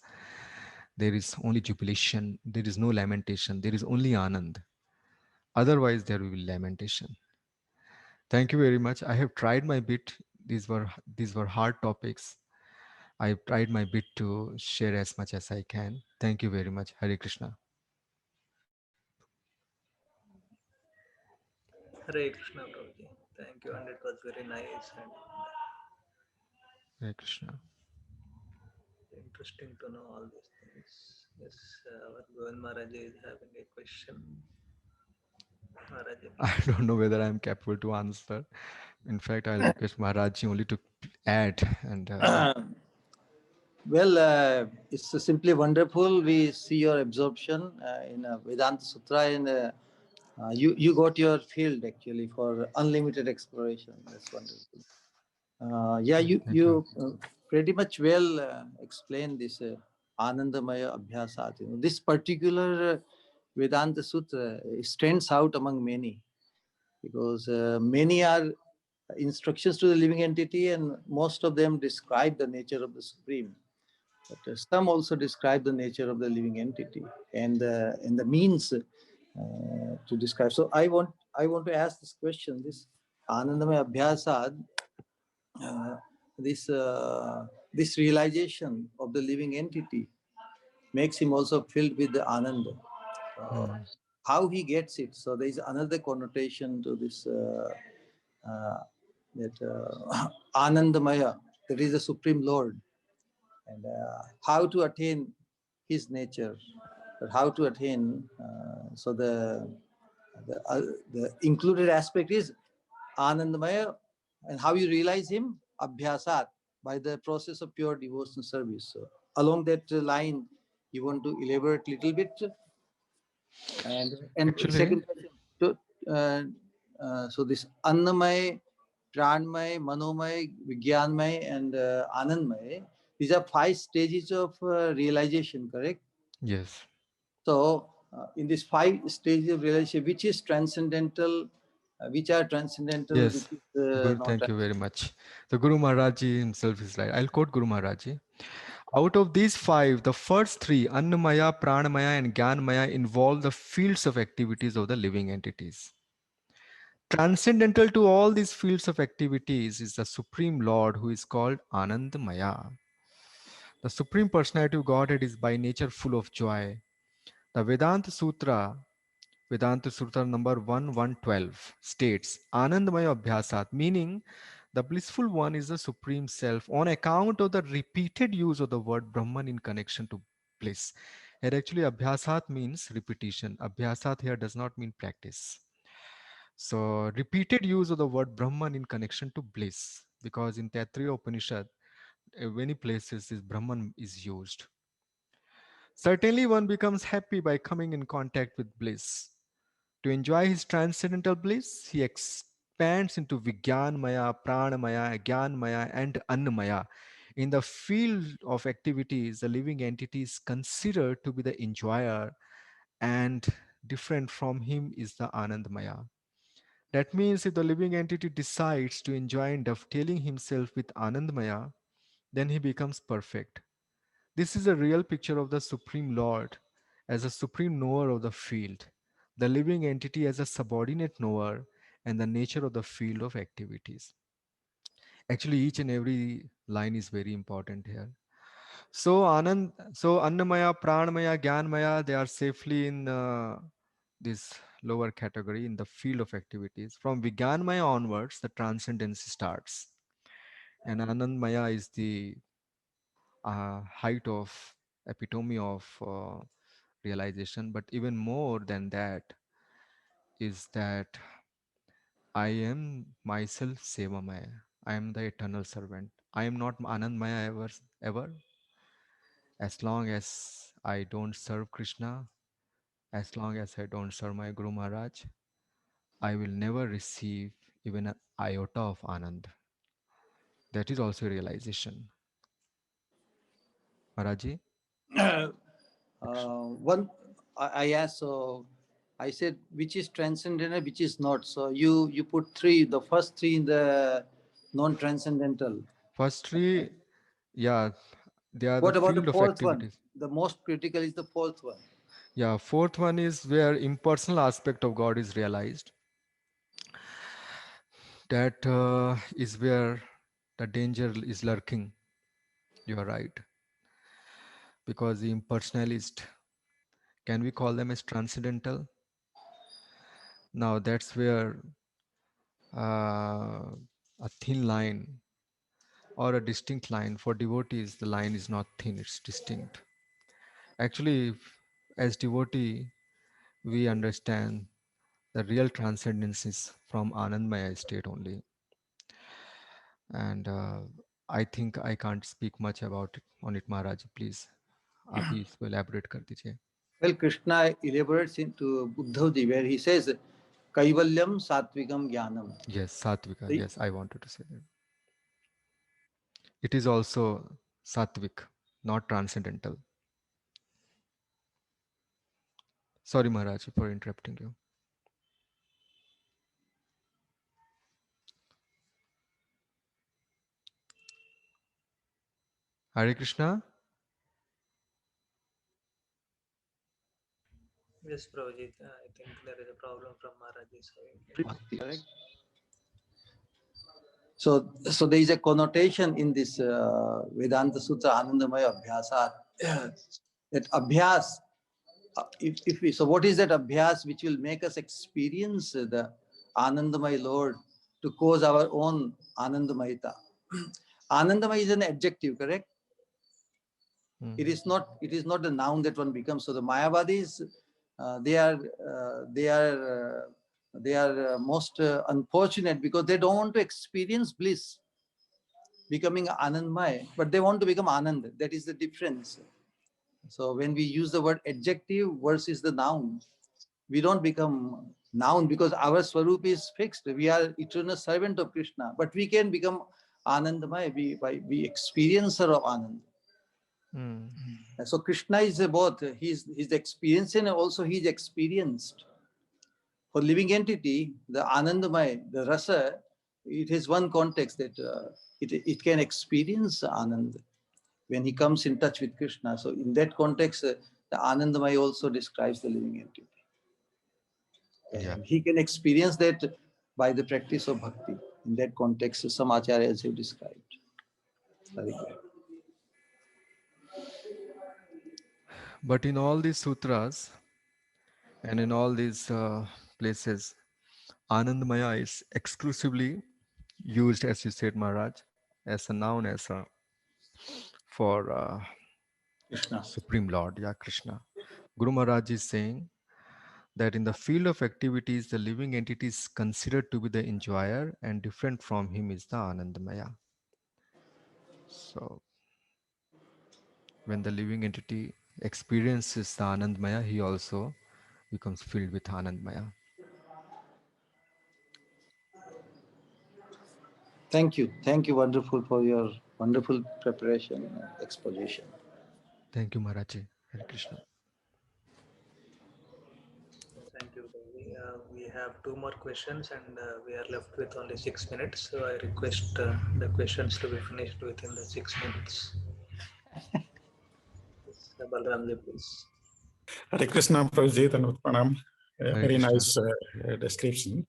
There is only jubilation. There is no lamentation. There is only Anand. Otherwise, there will be lamentation. Thank you very much. I have tried my bit. These were hard topics. I tried my bit to share as much as I can. Thank you very much. Hare Krishna. Hare Krishna, Prabhuji. Thank you, and it was very nice and Hare Krishna. interesting to know all these things. Yes, our Govind Maharaj is having a question. Maharaj, I please. don't know whether I'm capable to answer. In fact, I'll request Maharaj only to add and Well, it's simply wonderful. We see your absorption in Vedanta Sutra, and you got your field actually for unlimited exploration. That's wonderful. Yeah, thank you. you pretty much well explained this Anandamaya Abhyasat. This particular Vedanta Sutra stands out among many because many are instructions to the living entity, and most of them describe the nature of the Supreme. But some also describe the nature of the living entity and the means to describe. So I want to ask this question: this Anandamaya Abhyasad, uh, this realization of the living entity makes him also filled with the Ananda. Hmm. How he gets it? So there is another connotation to this uh, that Anandamaya, that is the Supreme Lord, and how to attain his nature, but how to attain. So the included aspect is Anandamaya, and how you realize him, Abhyasat, by the process of pure devotional service. So along that line, you want to elaborate a little bit, and Actually, second question. So, so this Annamay, Pranmay, Manomay, Vigyanmay, and Anandmay, these are 5 stages of realization, correct? yes. So, in these 5 stages of realization, which is transcendental, which are transcendental, which Yes. is Good. not Thank you very transcendental? much. The Guru Maharaj Ji himself is right. I'll quote Guru Maharaj Ji. Out of these five, the first three, Annamaya, Pranamaya, and Gyanmaya, involve the fields of activities of the living entities. Transcendental to all these fields of activities is the Supreme Lord who is called Anandamaya. The Supreme Personality of Godhead is by nature full of joy. The Vedanta Sutra number 1112 states Anandamaya Abhyasat, meaning the blissful one is the Supreme Self on account of the repeated use of the word Brahman in connection to bliss. Here actually Abhyasat means repetition. Abhyasat here does not mean practice. So repeated use of the word Brahman in connection to bliss, because in Taittiriya Upanishad, many places this Brahman is used. Certainly one becomes happy by coming in contact with bliss. To enjoy his transcendental bliss, he expands into Vigyanmaya, Pranamaya, Gyanmaya, and Annamaya. In the field of activities, the living entity is considered to be the enjoyer, and different from him is the Anandmaya. That means if the living entity decides to enjoy dovetailing himself with Anandmaya, then he becomes perfect. This is a real picture of the Supreme Lord as a supreme knower of the field, the living entity as a subordinate knower, and the nature of the field of activities. Actually, each and every line is very important here. So Annamaya, Pranamaya, Gyanmaya, they are safely in this lower category in the field of activities. From Vigyanmaya onwards, the transcendence starts, and Anandmaya is the height of epitome of realization. But even more than that is that I am myself Sevamaya. I am the eternal servant. I am not Anandmaya ever. As long as I don't serve Krishna, as long as I don't serve my Guru Maharaj, I will never receive even an iota of Anand. That is also a realization. Maharaji? One, I asked, so I said, which is transcendental, which is not. So you put three, the first three in the non-transcendental. First three, yeah, they are the What about the field of fourth one? activities. The most critical is the fourth one. Yeah, fourth one is where impersonal aspect of God is realized. That is where the danger is lurking. You are right. Because the impersonalist, can we call them as transcendental? Now that's where a thin line or a distinct line for devotees, the line is not thin, it's distinct. Actually, as devotee, we understand the real transcendence is from Anandmaya state only. And I think I can't speak much about it on it, Maharaj. Please, आप ही इसको elaborate कर दीजिए. Well, Krishna elaborates into Buddhaji where he says, Kaivalyam Satvikam Jnanam. Yes, Satvika. The- Yes, I wanted to say that. It is also Satvik, not transcendental. Sorry, Maharaj, for interrupting you. Hare Krishna. Yes, Prabhuji, I think there is a problem from Maharaj's side. Correct. So there is a connotation in this Vedanta Sutra Anandamaya Abhyasa that Abhyas, if we, so what is that Abhyas which will make us experience the Anandamaya Lord to cause our own Anandamayita? Anandamaya is an adjective, correct? It is not. It is not a noun that one becomes. So the Mayavadis, they are most unfortunate because they don't want to experience bliss, becoming Anandmay, but they want to become Anand. That is the difference. So when we use the word adjective versus the noun, we don't become noun because our Swarup is fixed. We are eternal servant of Krishna, but we can become Anandmay. We experiencer of Anand. Mm. So Krishna is both. He's experiencing and also he's experienced. For living entity, the Anandamay, the rasa, it has one context that it can experience Anand when he comes in touch with Krishna. So in that context, the Anandamay also describes the living entity. Yeah. And he can experience that by the practice of bhakti. In that context, some acharyas have described. Very good. But in all these sutras and in all these places, Anandmaya is exclusively used, as you said, Maharaj, as a noun, as a for Krishna. Supreme Lord, yeah, Krishna. Guru Maharaj is saying that in the field of activities, the living entity is considered to be the enjoyer, and different from him is the Anandamaya. So when the living entity experiences the Anandmaya, he also becomes filled with Anandmaya. Thank you. Thank you, wonderful, for your wonderful preparation and exposition. Thank you, Maharaji. Hare Krishna. Thank you, Prabhuji. We have two more questions and we are left with only 6 minutes. So I request the questions to be finished within the 6 minutes. Yes, Balramji, please. Hare Krishna, Prabhuji, and Pranam. Hare Very Krishna. nice description.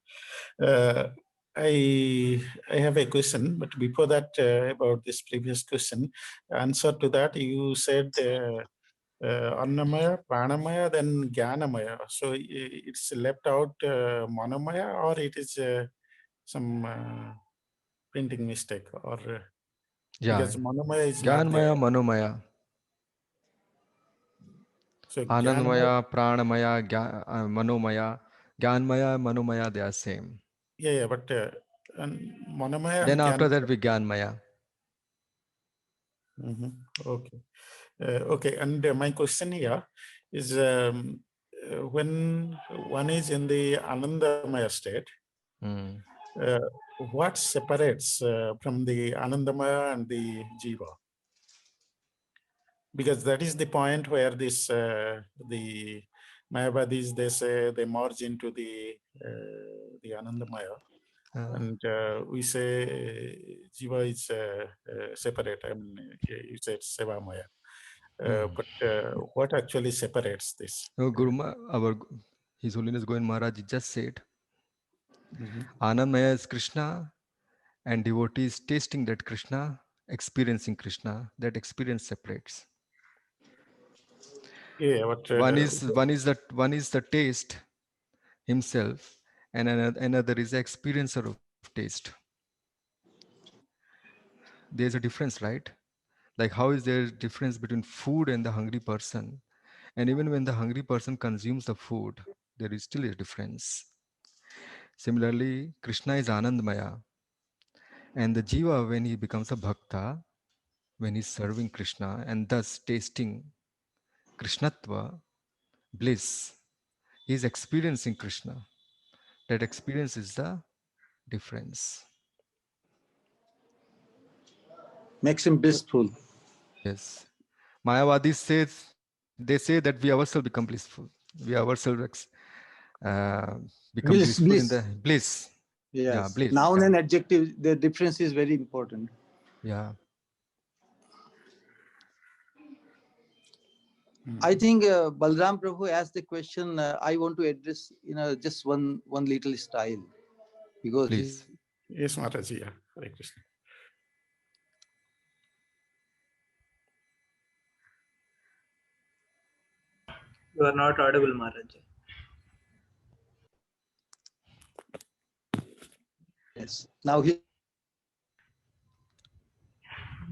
Uh, I I have a question, but before that, about this previous question, answer to that, you said Annamaya, Pranamaya, then Jnanamaya. So it's left out Manomaya, or it is some printing mistake, or Yeah. because Manomaya is not there. Gyanmaya, Manomaya. So Gyanmaya, Anandmaya, Pranamaya, Manomaya. Gyanmaya, Manomaya, they are same. yeah, but and Manomaya Then and after that, Gyanmaya. we Gyanmaya. Mhm. Okay. Okay, and my question here is when one is in the Anandamaya state, Hmm. uh, what separates from the Anandamaya and the Jiva? Because that is the point where this the Mayavadis, they say they merge into the Anandamaya, and we say Jiva is separate. I mean, you said Sevamaya. Hmm. But what actually separates this? No, His Holiness Govind Maharaj just said, Mhm. Anandmaya is Krishna, and devotees tasting that Krishna, experiencing Krishna. That experience separates. Yeah, but One is the taste himself, and another is the experiencer of taste. There's a difference, right? Like how is there difference between food and the hungry person? And even when the hungry person consumes the food, there is still a difference. Similarly, Krishna is Anandmaya, and the jiva, when he becomes a bhakta, when he's serving Krishna and thus tasting Krishnatva, bliss, he is experiencing Krishna. That experience is the difference. Makes him blissful. Yes. Mayavadis they say that we ourselves become blissful. We ourselves become Bliss, blissful in the bliss. bliss. Yeah, Yes. bliss. Noun Yeah, and adjective, the difference is very important. yeah. I think Balram Prabhu asked the question. I want to address just one little style, because Please. yes, Mataji, yeah, Hare Krishna. You are not audible, Maharaj. yes. Now he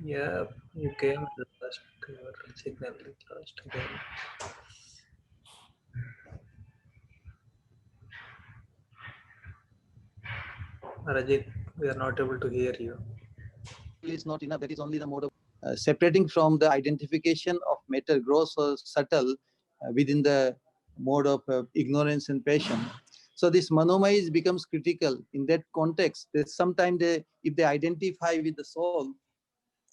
Yeah, you came at the last. Your signal is lost again. Rajit, we are not able to hear you. is not enough. That is only the mode of separating from the identification of matter, gross or subtle, within the mode of ignorance and passion. So this manomaya becomes critical in that context. Sometimes if they identify with the soul,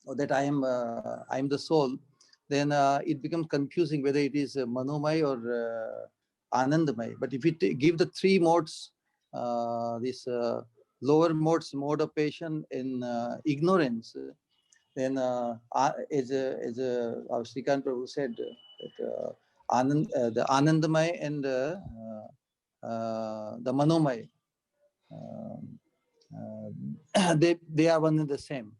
or that I am the soul, then it becomes confusing whether it is manomaya or anandamaya. But if we give the three modes, this lower modes, mode of passion and ignorance, then as our Srikant Prabhu said, that the Anandamaya and the Manomaya, they are one and the same.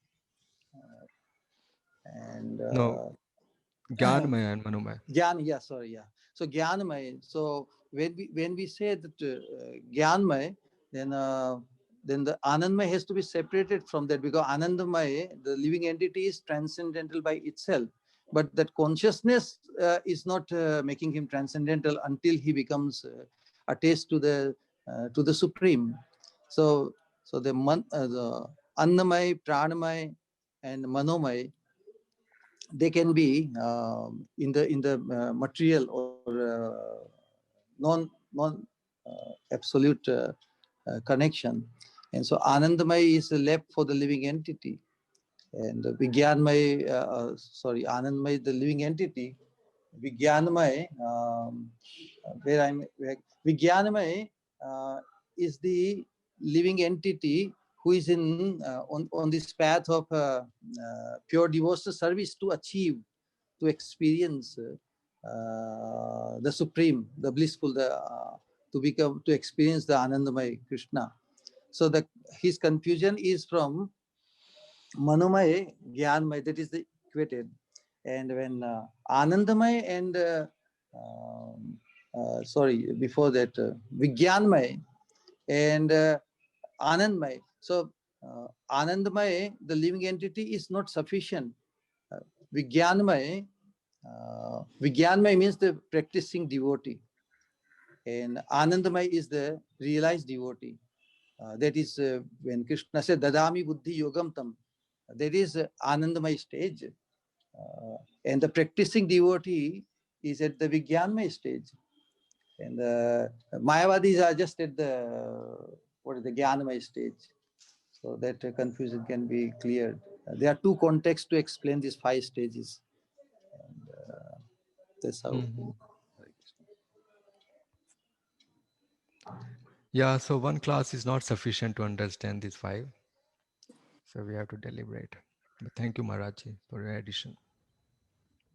And No, Gyanmaya and Manomaya. Gyan, yeah, sorry, yeah. So Gyanmaya. So when we say that Gyanmaya, then the Anandmaya has to be separated from that, because Anandamaya, the living entity, is transcendental by itself. But that consciousness is not making him transcendental until he becomes attached to the Supreme. So the Annamaya, Pranamaya, and Manomaya, they can be in the material or non absolute connection. And so Anandamay is left for the living entity, and Vigyanmay, Anandmay, the living entity. Vigyanmay, Vigyanmay is the living entity who is on this path of pure devotional service to experience the supreme, the blissful, to experience the Anandamay Krishna. So his confusion is from Manomay, Gyanmay, that is the equated. And when Anandamay and before that, Vigyanmay and Anandmay. So Anandamaya, the living entity, is not sufficient. Vijnanamaya, Vijnanamaya means the practicing devotee, and Anandamaya is the realized devotee. That is when Krishna said, Dadami Buddhi Yogam Tam. That is Anandamaya stage. And the practicing devotee is at the Vijnanamaya stage. And the Mayavadis are just at the Jnanamaya stage. So that confusion can be cleared. There are two contexts to explain these 5 stages. And that's how. Yeah, so one class is not sufficient to understand these 5. So we have to deliberate. But thank you, Maharajji, for your addition.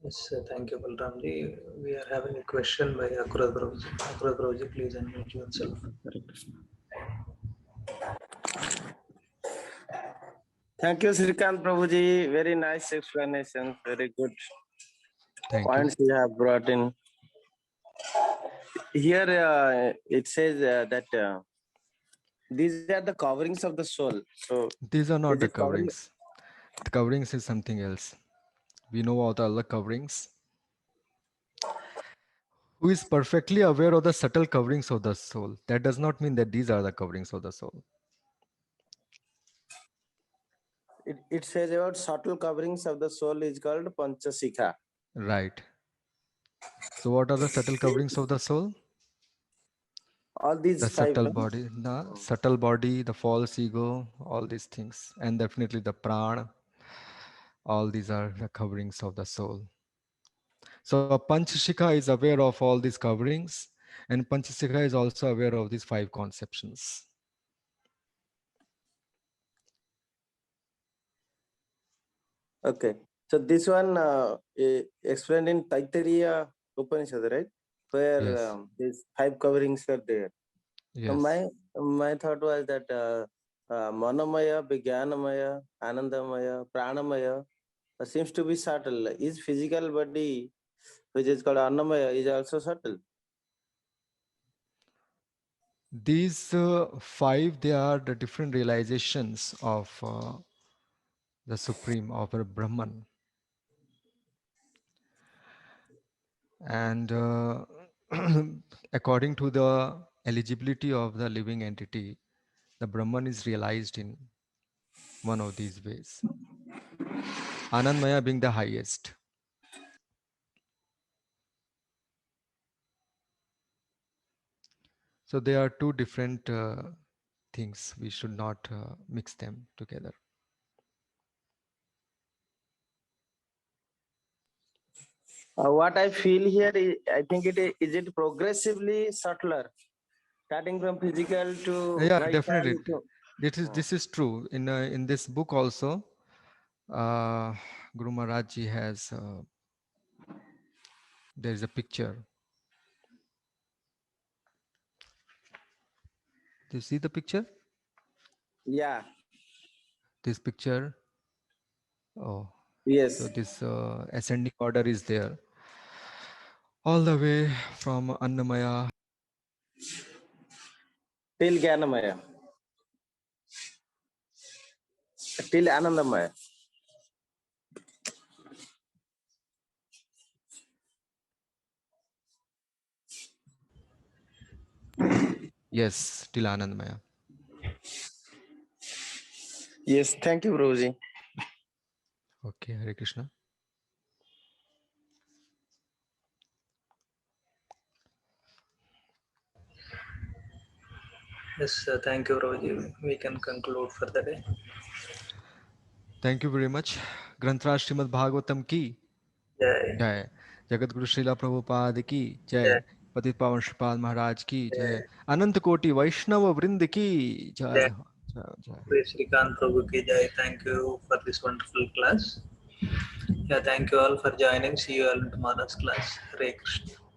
Yes, thank you, Balramji. We are having a question by Akrad Prabhuji. Akrad Prabhuji, please unmute yourself. Hare Krishna. Thank you, Srikant Prabhuji. Very nice explanation. Very good Thank you. points you have brought in. Here it says that these are the coverings of the soul. So These are not is the it covering? coverings. The coverings is something else. We know all the other coverings. Who is perfectly aware of the subtle coverings of the soul? That does not mean that these are the coverings of the soul. It says about subtle coverings of the soul is called Panchasikha. Right. So what are the subtle coverings of the soul? All these The 5. subtle body, the false ego, all these things, and definitely the prana. All these are the coverings of the soul. So a Panchashikha is aware of all these coverings, and Panchashikha is also aware of these 5 conceptions. Okay. So this one explained in Taittiriya Upanishad, right? Where Yes. these 5 coverings are there. So Yes. my thought was that Manamaya, Vijnanamaya, Anandamaya, Pranamaya seems to be subtle. Is physical body, which is called Annamaya, is also subtle? These 5, they are the different realizations of the Supreme, of the Brahman. And according to the eligibility of the living entity, the Brahman is realized in one of these ways. Anandmaya being the highest. So there are 2 different things. We should not mix them together. What I feel here, I think is it progressively subtler, starting from physical to Yeah, vital. definitely. This is true. In this book also, Guru Maharaj Ji has there is a picture. Do you see the picture? Yeah. This picture. Oh, Yes. so this ascending order is there. All the way from Annamaya. Till Jnanamaya. Till Anandamaya. Yes, till Anandamaya. Yes, thank you, Prabhuji. Okay, Hare Krishna. Yes, thank you, Prabhuji. We can conclude for the day. Thank you very much. Granthra Srimad Bhagavatam ki Jai. जय। जगत गुरु श्रीला प्रभुपाद की जय। Jai. पतित पावन श्रीपाद महाराज की जय। अनंत कोटि वैष्णव वृंद की जय। Jai. जय जय। Shri Srikant Prabhu ki jai. Thank you for this wonderful class. Yeah, thank you all for joining. See you all in tomorrow's class. Hare Krishna.